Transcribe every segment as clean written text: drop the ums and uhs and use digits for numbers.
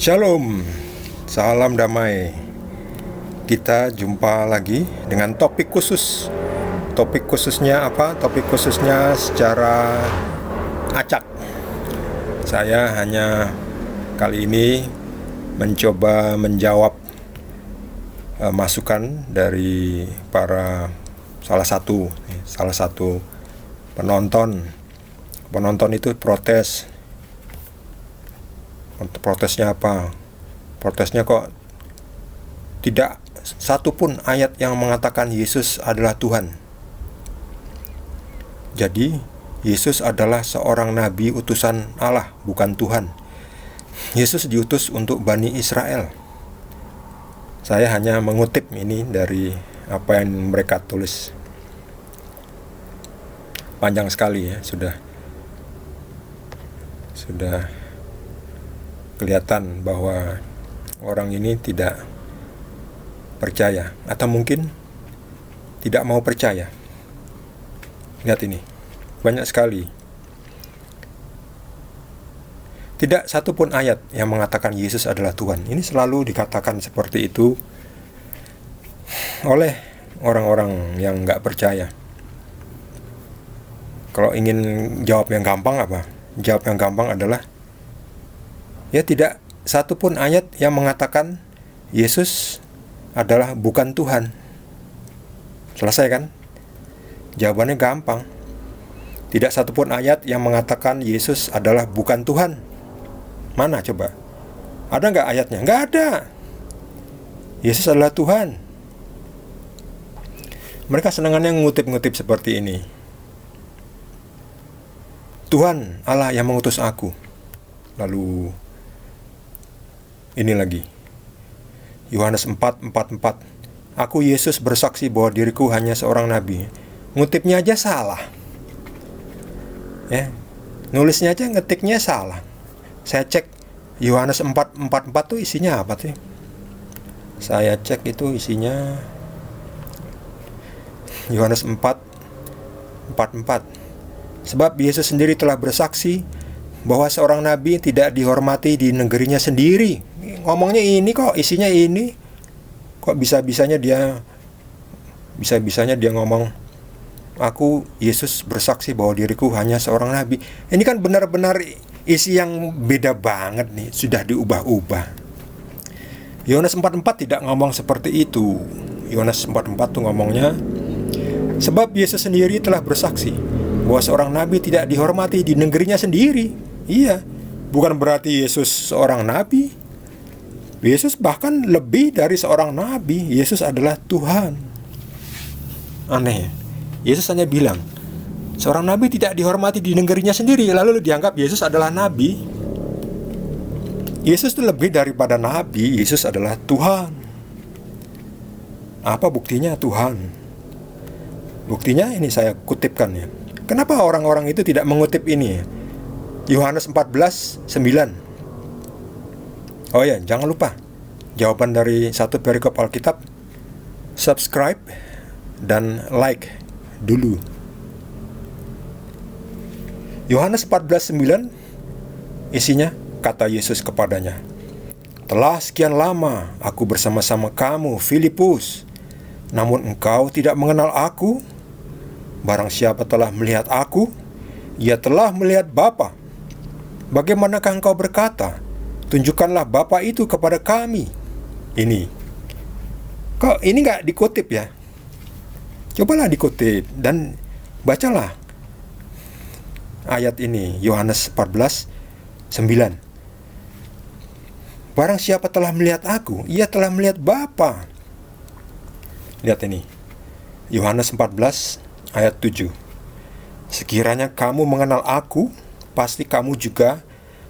Shalom, salam damai. Kita jumpa lagi dengan topik khusus. Topik khususnya apa? Topik khususnya secara acak. Saya hanya kali ini mencoba menjawab masukan dari salah satu penonton. Penonton itu Protesnya apa? Protesnya kok tidak satu pun ayat yang mengatakan Yesus adalah Tuhan. Jadi Yesus adalah seorang nabi utusan Allah, bukan Tuhan. Yesus diutus untuk Bani Israel. Saya hanya mengutip ini dari apa yang mereka tulis. Panjang sekali ya, sudah kelihatan bahwa orang ini tidak percaya, atau mungkin tidak mau percaya. Lihat ini, banyak sekali. Tidak satu pun ayat yang mengatakan Yesus adalah Tuhan. Ini selalu dikatakan seperti itu oleh orang-orang yang nggak percaya. Kalau ingin jawab yang gampang apa? Jawab yang gampang adalah ya tidak satu pun ayat yang mengatakan Yesus adalah bukan Tuhan. Selesai kan? Jawabannya gampang. Tidak satu pun ayat yang mengatakan Yesus adalah bukan Tuhan. Mana coba? Ada nggak ayatnya? Nggak ada. Yesus adalah Tuhan. Mereka senangannya ngutip-ngutip seperti ini. Tuhan Allah yang mengutus aku. Lalu ini lagi, Yohanes 4:44. Aku Yesus bersaksi bahwa diriku hanya seorang nabi. Ngutipnya aja salah. Ya, nulisnya aja ngetiknya salah. Saya cek Yohanes 4:44 tuh isinya apa tuh? Saya cek itu isinya Yohanes 4:44. Sebab Yesus sendiri telah bersaksi bahwa seorang nabi tidak dihormati di negerinya sendiri. Ngomongnya ini kok, isinya ini. Kok bisa-bisanya dia ngomong, aku Yesus bersaksi bahwa diriku hanya seorang nabi. Ini kan benar-benar isi yang beda banget nih, sudah diubah-ubah. Yohanes 4:4 tidak ngomong seperti itu. Yohanes 4:4 tuh ngomongnya, sebab Yesus sendiri telah bersaksi bahwa seorang nabi tidak dihormati di negerinya sendiri. Iya, bukan berarti Yesus seorang nabi. Yesus bahkan lebih dari seorang nabi. Yesus adalah Tuhan. Aneh ya? Yesus hanya bilang seorang nabi tidak dihormati di negerinya sendiri, lalu dianggap Yesus adalah nabi. Yesus itu lebih daripada nabi. Yesus adalah Tuhan. Apa buktinya Tuhan? Buktinya ini saya kutipkan ya. Kenapa orang-orang itu tidak mengutip ini ya? Yohanes 14:9. Oh ya, jangan lupa jawaban dari satu perikop Alkitab. Subscribe dan like dulu. Yohanes 14:9 isinya, kata Yesus kepadanya, telah sekian lama aku bersama-sama kamu, Filipus, namun engkau tidak mengenal aku. Barang siapa telah melihat aku, ia telah melihat Bapa. Bagaimanakah engkau berkata, tunjukkanlah Bapa itu kepada kami? Ini kok ini gak dikutip ya? Cobalah dikutip dan bacalah ayat ini, Yohanes 14:9. Barang siapa telah melihat aku, ia telah melihat Bapa. Lihat ini, Yohanes 14 ayat 7. Sekiranya kamu mengenal aku, pasti kamu juga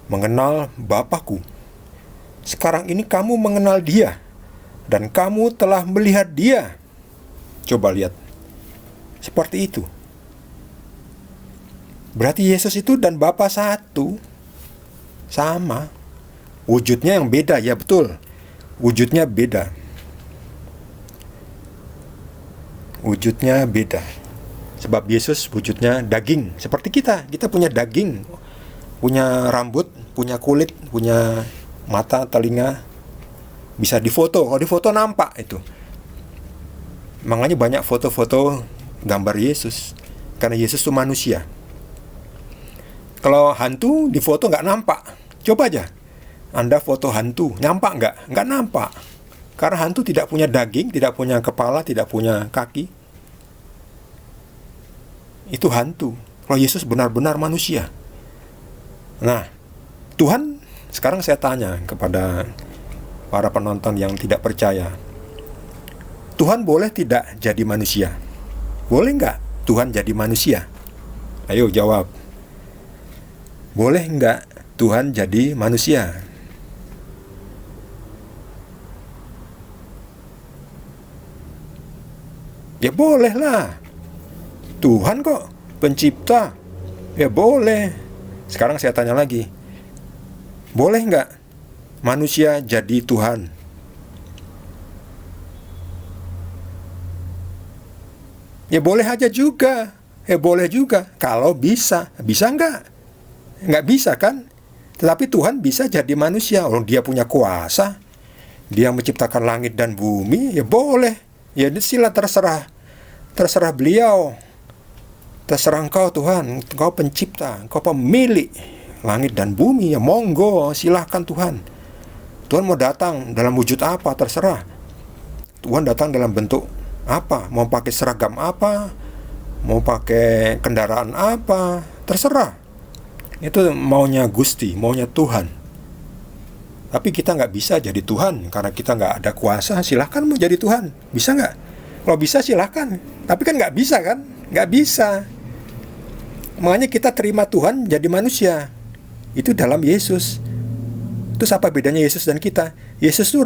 mengenal Bapa-Ku. Sekarang ini kamu mengenal Dia, dan kamu telah melihat Dia. Coba lihat, seperti itu. Berarti Yesus itu dan Bapa satu, sama. Wujudnya yang beda, ya betul. Wujudnya beda. Wujudnya beda. Sebab Yesus wujudnya daging, seperti kita. Kita punya daging, punya rambut, punya kulit, punya mata, telinga, bisa difoto. Kalau difoto nampak itu. Makanya banyak foto-foto gambar Yesus, karena Yesus itu manusia. Kalau hantu difoto nggak nampak. Coba aja Anda foto hantu, nampak nggak? Nggak nampak. Karena hantu tidak punya daging, tidak punya kepala, tidak punya kaki. Itu hantu. Kalau Yesus benar-benar manusia. Nah, Tuhan, sekarang saya tanya kepada para penonton yang tidak percaya, Tuhan boleh tidak jadi manusia? Boleh nggak Tuhan jadi manusia? Ayo jawab. Boleh nggak Tuhan jadi manusia? Ya boleh lah. Tuhan kok pencipta. Ya boleh. Sekarang saya tanya lagi. Boleh nggak manusia jadi Tuhan? Ya boleh aja juga. Ya boleh juga. Kalau bisa. Bisa nggak? Nggak bisa kan? Tetapi Tuhan bisa jadi manusia. Orang dia punya kuasa. Dia menciptakan langit dan bumi. Ya boleh. Ya sila terserah. Terserah beliau. Terserah engkau Tuhan. Engkau pencipta. Engkau pemilik langit dan bumi. Ya monggo. Silahkan Tuhan. Tuhan mau datang dalam wujud apa? Terserah. Tuhan datang dalam bentuk apa? Mau pakai seragam apa? Mau pakai kendaraan apa? Terserah. Itu maunya Gusti, maunya Tuhan. Tapi kita nggak bisa jadi Tuhan karena kita nggak ada kuasa. Silahkan mau jadi Tuhan, bisa nggak? Kalau bisa silahkan. Tapi kan nggak bisa kan? Nggak bisa. Makanya kita terima Tuhan jadi manusia. Itu dalam Yesus. Terus apa bedanya Yesus dan kita? Yesus itu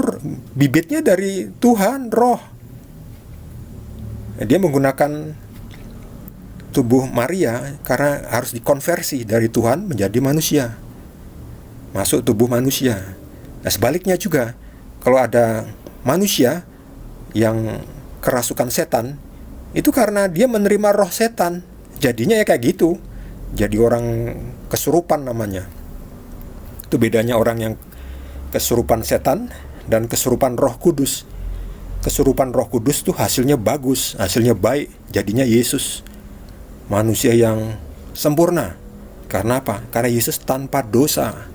bibitnya dari Tuhan, Roh. Dia menggunakan tubuh Maria karena harus dikonversi dari Tuhan menjadi manusia, masuk tubuh manusia. Nah sebaliknya juga, kalau ada manusia yang kerasukan setan, itu karena dia menerima roh setan, jadinya ya kayak gitu, jadi orang kesurupan namanya. Itu bedanya orang yang kesurupan setan dan kesurupan Roh Kudus. Kesurupan Roh Kudus tuh hasilnya bagus, hasilnya baik, jadinya Yesus, manusia yang sempurna. Karena apa? Karena Yesus tanpa dosa,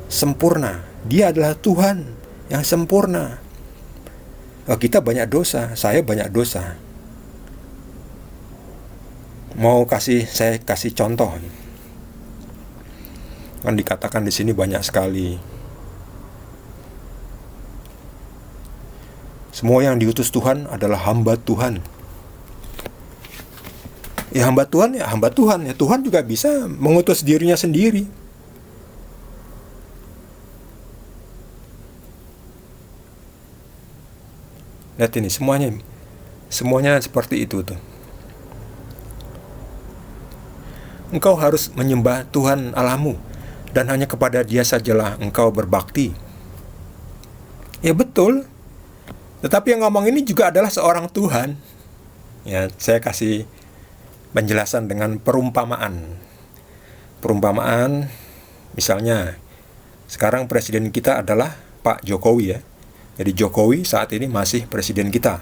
sempurna. Dia adalah Tuhan yang sempurna. Kita banyak dosa, saya banyak dosa. Saya kasih contoh. Kan dikatakan di sini banyak sekali. Semua yang diutus Tuhan adalah hamba Tuhan. Ya hamba Tuhan ya hamba Tuhan. Ya Tuhan juga bisa mengutus dirinya sendiri. Lihat ini semuanya seperti itu tuh. Engkau harus menyembah Tuhan Allahmu, dan hanya kepada Dia sajalah engkau berbakti. Ya betul. Tetapi yang ngomong ini juga adalah seorang Tuhan. Ya, saya kasih penjelasan dengan perumpamaan. Perumpamaan, misalnya, sekarang presiden kita adalah Pak Jokowi ya. Jadi Jokowi saat ini masih presiden kita.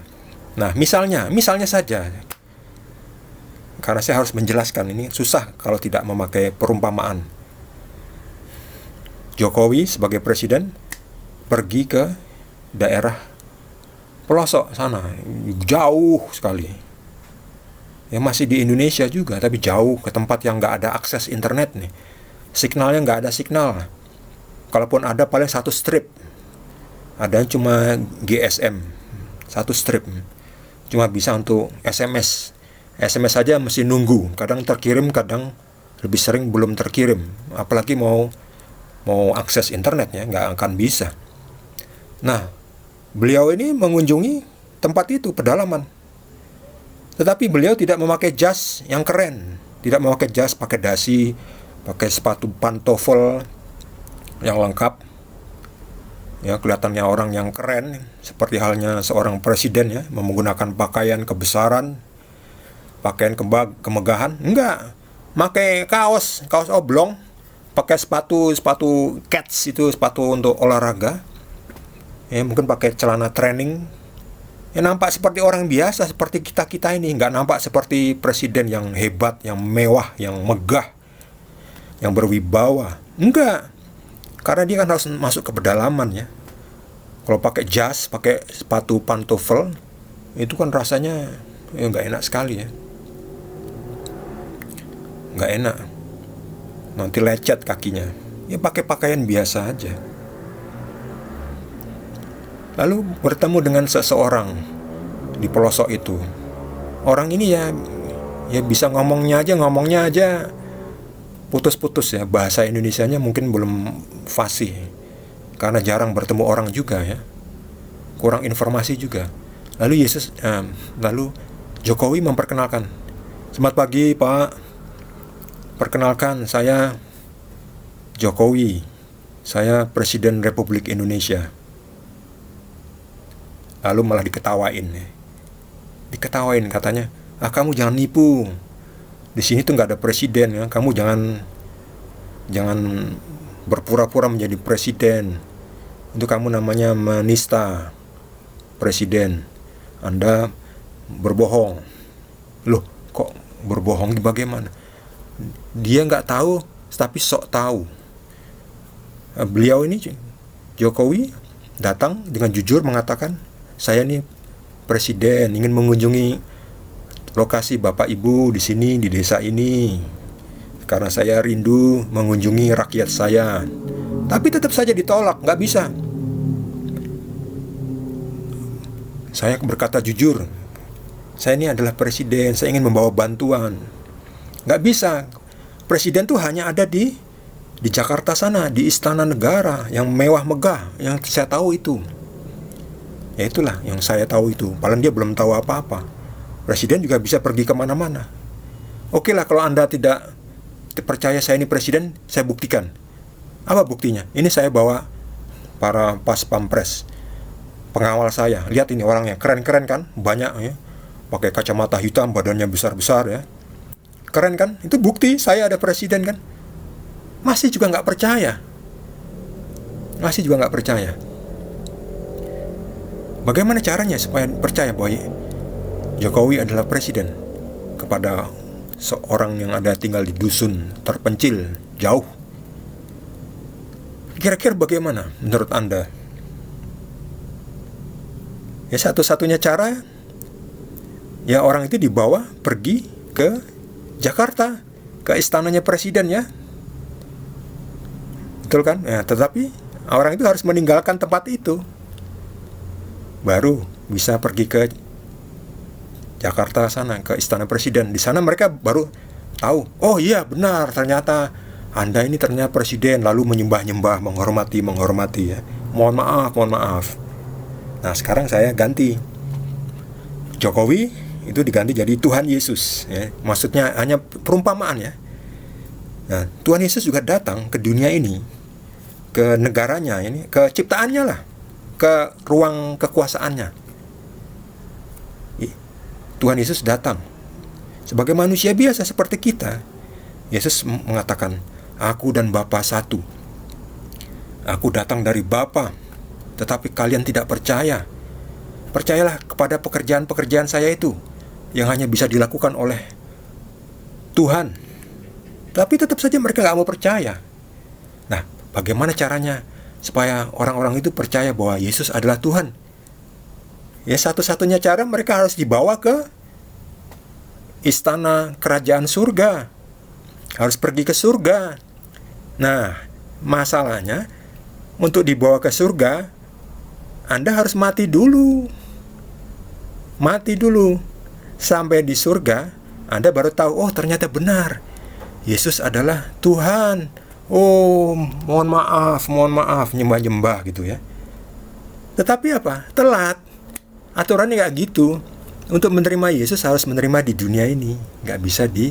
Nah, misalnya saja. Karena saya harus menjelaskan, ini susah kalau tidak memakai perumpamaan. Jokowi sebagai presiden pergi ke daerah pelosok sana, jauh sekali. Ya masih di Indonesia juga, tapi jauh ke tempat yang nggak ada akses internet nih. Signalnya nggak ada signal. Kalaupun ada paling satu strip. Ada cuma GSM, satu strip. Cuma bisa untuk SMS. SMS saja mesti nunggu. Kadang terkirim, kadang lebih sering belum terkirim. Apalagi mau akses internetnya, nggak akan bisa. Nah, beliau ini mengunjungi tempat itu, pedalaman. Tetapi beliau tidak memakai jas yang keren. Tidak memakai jas, pakai dasi, pakai sepatu pantofel yang lengkap. Ya, kelihatannya orang yang keren, seperti halnya seorang presiden ya, menggunakan pakaian kebesaran, pakaian kemegahan. Enggak, pakai kaos oblong, pakai sepatu cats, itu sepatu untuk olahraga, ya mungkin pakai celana training, ya nampak seperti orang biasa, seperti kita ini, nggak nampak seperti presiden yang hebat, yang mewah, yang megah, yang berwibawa. Enggak, karena dia kan harus masuk ke pedalaman ya. Kalau pakai jas, pakai sepatu pantofel, itu kan rasanya ya nggak enak sekali ya, nggak enak, nanti lecet kakinya. Ya pakai pakaian biasa aja. Lalu bertemu dengan seseorang di pelosok itu. Orang ini ya bisa ngomongnya aja putus-putus ya, bahasa Indonesianya mungkin belum fasih karena jarang bertemu orang juga ya, kurang informasi juga. Lalu Jokowi memperkenalkan, "Selamat pagi Pak, perkenalkan saya Jokowi, saya Presiden Republik Indonesia." Lalu malah diketawain katanya, "Kamu jangan nipu, di sini tuh nggak ada presiden ya, kamu jangan berpura-pura menjadi presiden, itu kamu namanya menista presiden, Anda berbohong." Loh, kok berbohong bagaimana? Dia nggak tahu tapi sok tahu. Beliau ini, Jokowi, datang dengan jujur mengatakan, "Saya nih presiden, ingin mengunjungi lokasi Bapak Ibu di sini, di desa ini, karena saya rindu mengunjungi rakyat saya." Tapi tetap saja ditolak, nggak bisa. Saya berkata jujur, saya ini adalah presiden, saya ingin membawa bantuan. Nggak bisa. Presiden tuh hanya ada di Jakarta sana, di Istana Negara yang mewah megah, yang saya tahu itu. Ya itulah yang saya tahu itu. Padahal dia belum tahu apa-apa. Presiden juga bisa pergi kemana-mana. Oke lah, kalau Anda tidak percaya saya ini presiden, saya buktikan. Apa buktinya? Ini saya bawa para pas pampres, pengawal saya. Lihat ini orangnya, keren-keren kan? Banyak ya. Pakai kacamata hitam, badannya besar-besar ya. Keren kan? Itu bukti saya ada presiden kan? Masih juga nggak percaya. Bagaimana caranya supaya percaya bahwa Jokowi adalah presiden kepada seorang yang ada tinggal di dusun terpencil jauh? Kira-kira bagaimana menurut Anda? Ya satu-satunya cara, ya orang itu dibawa pergi ke Jakarta, ke istananya presiden ya. Betul kan? Ya, tetapi orang itu harus meninggalkan tempat itu, baru bisa pergi ke Jakarta sana, ke istana presiden. Di sana mereka baru tahu, oh iya benar, ternyata Anda ini ternyata presiden. Lalu menyembah-nyembah, menghormati ya. Mohon maaf. Nah sekarang saya ganti, Jokowi itu diganti jadi Tuhan Yesus ya. Maksudnya hanya perumpamaan ya. Nah Tuhan Yesus juga datang ke dunia ini, ke negaranya ini, ke ciptaannya lah, ke ruang kekuasaannya. Tuhan Yesus datang sebagai manusia biasa seperti kita. Yesus mengatakan, "Aku dan Bapa satu. Aku datang dari Bapa, tetapi kalian tidak percaya. Percayalah kepada pekerjaan-pekerjaan saya itu yang hanya bisa dilakukan oleh Tuhan." Tapi tetap saja mereka gak mau percaya. Nah, bagaimana caranya supaya orang-orang itu percaya bahwa Yesus adalah Tuhan? Ya satu-satunya cara, mereka harus dibawa ke istana kerajaan surga, harus pergi ke surga. Nah, masalahnya untuk dibawa ke surga, Anda harus mati dulu. Sampai di surga, Anda baru tahu, oh ternyata benar, Yesus adalah Tuhan. Oh, mohon maaf, nyembah-nyembah gitu ya. Tetapi apa? Telat. Aturannya nggak gitu. Untuk menerima Yesus harus menerima di dunia ini, nggak bisa di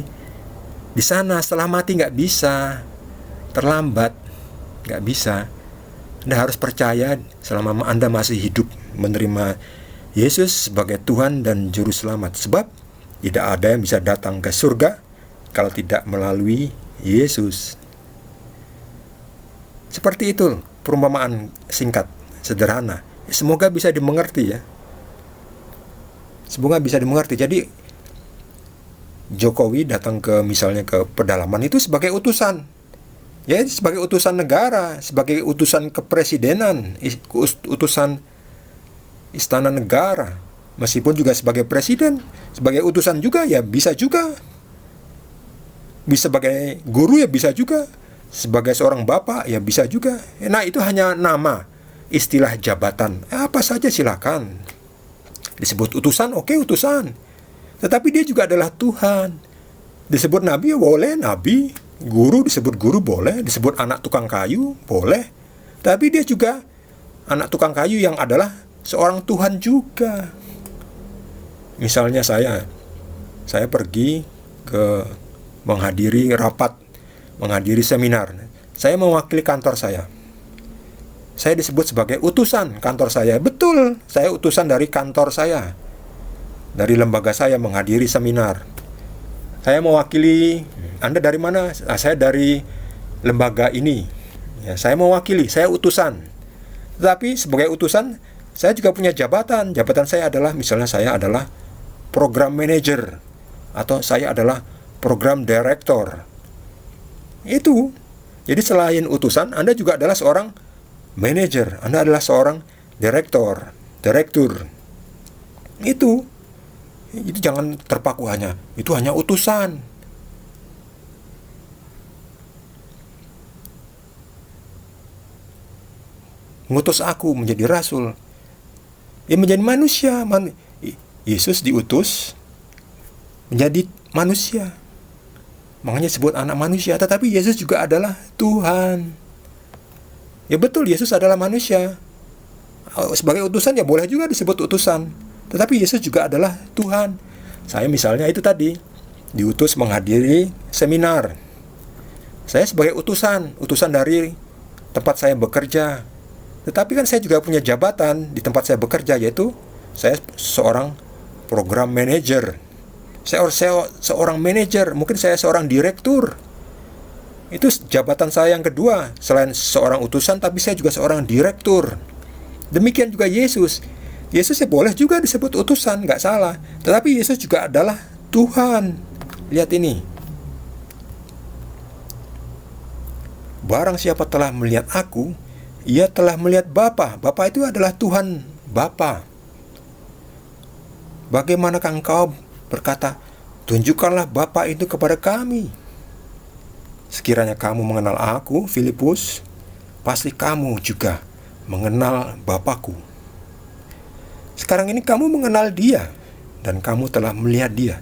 sana. Setelah mati nggak bisa, terlambat, nggak bisa. Anda harus percaya selama Anda masih hidup, menerima Yesus sebagai Tuhan dan Juru Selamat. Sebab tidak ada yang bisa datang ke surga kalau tidak melalui Yesus. Seperti itu perumpamaan singkat, sederhana. Semoga bisa dimengerti ya. Semoga bisa dimengerti. Jadi Jokowi datang misalnya ke pedalaman itu sebagai utusan. Ya, sebagai utusan negara, sebagai utusan kepresidenan, utusan istana negara. Meskipun juga sebagai presiden, sebagai utusan juga ya bisa juga. Bisa sebagai guru ya bisa juga. Sebagai seorang bapak ya bisa juga. Nah, itu hanya nama, istilah jabatan. Apa saja silakan. Disebut utusan, oke, utusan. Tetapi dia juga adalah Tuhan. Disebut nabi ya boleh, nabi. Guru disebut guru boleh. Disebut anak tukang kayu boleh. Tapi dia juga anak tukang kayu yang adalah seorang Tuhan juga. Misalnya saya pergi ke menghadiri rapat, menghadiri seminar. Saya mewakili kantor saya. Saya disebut sebagai utusan kantor saya. Betul, saya utusan dari kantor saya, dari lembaga saya menghadiri seminar. Saya mewakili. Anda dari mana? Saya dari lembaga ini. Ya, saya mewakili, saya utusan. Tetapi sebagai utusan, saya juga punya jabatan. Jabatan saya adalah, misalnya saya adalah program manager, atau saya adalah program director. Itu. Jadi selain utusan, Anda juga adalah seorang manager, Anda adalah seorang direktur. Itu jangan terpaku itu hanya utusan. Ngutus aku menjadi rasul. Ya menjadi manusia. Yesus diutus menjadi manusia. Makanya disebut anak manusia, tetapi Yesus juga adalah Tuhan. Ya betul, Yesus adalah manusia. Sebagai utusan ya boleh juga disebut utusan. Tetapi Yesus juga adalah Tuhan. Saya misalnya itu tadi, diutus menghadiri seminar. Saya sebagai utusan dari tempat saya bekerja. Tetapi kan saya juga punya jabatan di tempat saya bekerja, yaitu saya seorang program manager. Saya seorang manajer, mungkin saya seorang direktur. Itu jabatan saya yang kedua. Selain seorang utusan, tapi saya juga seorang direktur. Demikian juga Yesus. Yesus ya boleh juga disebut utusan, nggak salah. Tetapi Yesus juga adalah Tuhan. Lihat ini. Barang siapa telah melihat aku, ia telah melihat Bapa. Bapa itu adalah Tuhan Bapa. Bagaimanakah engkau berkata, tunjukkanlah Bapa itu kepada kami? Sekiranya kamu mengenal aku, Filipus, pasti kamu juga mengenal Bapakku. Sekarang ini kamu mengenal Dia, dan kamu telah melihat Dia.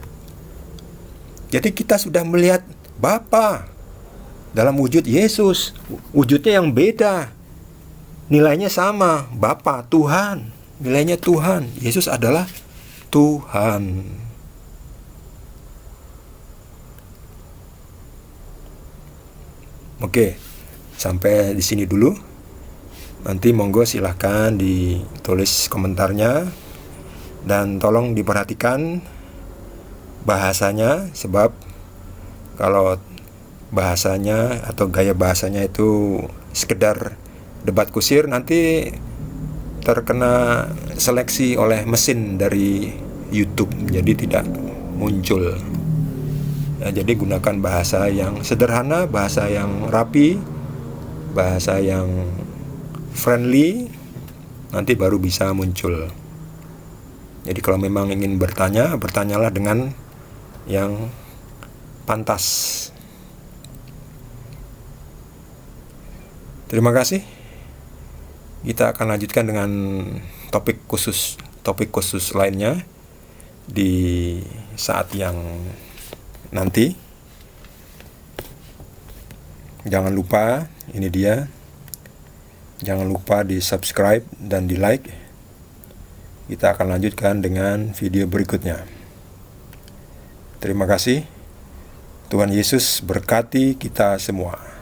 Jadi kita sudah melihat Bapa dalam wujud Yesus. Wujudnya yang beda, nilainya sama. Bapa, Tuhan, nilainya Tuhan. Yesus adalah Tuhan. Oke, sampai di sini dulu. Nanti monggo silahkan ditulis komentarnya. Dan tolong diperhatikan bahasanya. Sebab kalau bahasanya atau gaya bahasanya itu sekedar debat kusir, nanti terkena seleksi oleh mesin dari YouTube. Jadi tidak muncul. Jadi gunakan bahasa yang sederhana, bahasa yang rapi, bahasa yang friendly, nanti baru bisa muncul. Jadi kalau memang ingin bertanya, bertanyalah dengan yang pantas. Terima kasih. Kita akan lanjutkan dengan topik khusus lainnya di saat yang nanti. Jangan lupa, ini dia. Jangan lupa di subscribe dan di like. Kita akan lanjutkan dengan video berikutnya. Terima kasih. Tuhan Yesus berkati kita semua.